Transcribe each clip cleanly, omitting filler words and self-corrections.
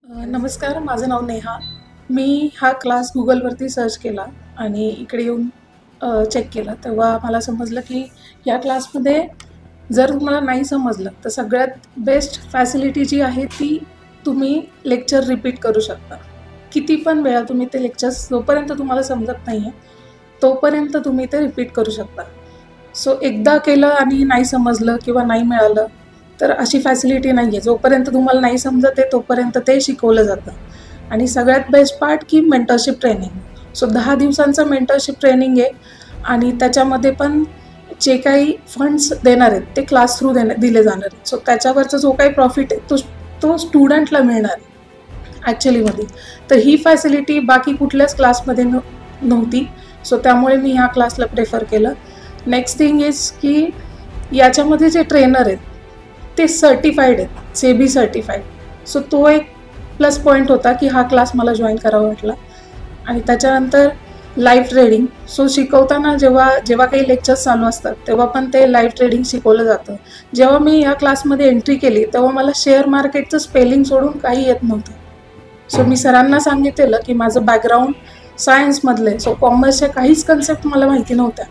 नमस्कार, माझं नाव नेहा. मी हा क्लास Googleवरती सर्च केला आणि इकडे येऊन चेक केलं. तेव्हा मला समजलं की या क्लासमध्ये जर तुम्हाला नाही समजलं तर सगळ्यात बेस्ट फॅसिलिटी जी आहे ती तुम्ही लेक्चर रिपीट करू शकता. किती पण वेळा तुम्ही ते लेक्चर्स जोपर्यंत तुम्हाला समजत नाही आहे तोपर्यंत तुम्ही ते रिपीट करू शकता. सो एकदा केलं आणि नाही समजलं किंवा नाही मिळालं तर अशी फॅसिलिटी नाही आहे. जोपर्यंत तुम्हाला नाही समजत आहे तोपर्यंत ते शिकवलं जातं. आणि सगळ्यात बेस्ट पार्ट की मेंटरशिप ट्रेनिंग. सो 10 दिवसांचं मेंटरशिप ट्रेनिंग आहे आणि त्याच्यामध्ये पण जे काही फंड्स देणार आहेत ते क्लास थ्रू दिले जाणार आहेत. सो त्याच्यावरचा जो काही प्रॉफिट आहे तो स्टुडंटला मिळणार आहे ॲक्च्युलीमध्ये. तर ही फॅसिलिटी बाकी कुठल्याच क्लासमध्ये नव्हती. सो त्यामुळे मी ह्या क्लासला प्रेफर केलं. नेक्स्ट थिंग इज की याच्यामध्ये जे ट्रेनर आहेत ते सर्टिफाईड आहेत, सेबी सर्टिफाईड. सो तो एक प्लस पॉईंट होता की हा क्लास मला जॉईन करावा वाटला. आणि त्याच्यानंतर लाईव्ह ट्रेडिंग. सो शिकवताना जेव्हा काही लेक्चर्स चालू असतात तेव्हा पण ते लाईव्ह ट्रेडिंग शिकवलं जातं. जेव्हा मी या क्लासमध्ये एंट्री केली तेव्हा मला शेअर मार्केटचं स्पेलिंग सोडून काही येत नव्हतं. सो मी सरांना सांगितलेलं की माझं बॅकग्राऊंड सायन्समधलं आहे. सो कॉमर्सच्या काहीच कन्सेप्ट मला माहिती नव्हत्या,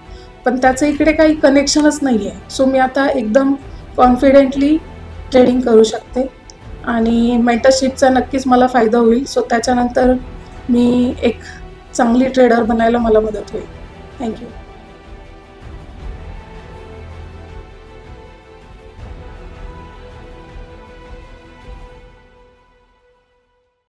पण त्याचं इकडे काही कनेक्शनच नाही आहे. सो मी आता एकदम कॉन्फिडेंटली ट्रेडिंग करू शकते आणि मेंटरशिपचा नक्कीच मला फायदा होईल. सो त्याच्यानंतर मी एक चांगली ट्रेडर बनायला मला मदत होईल. थँक्यू.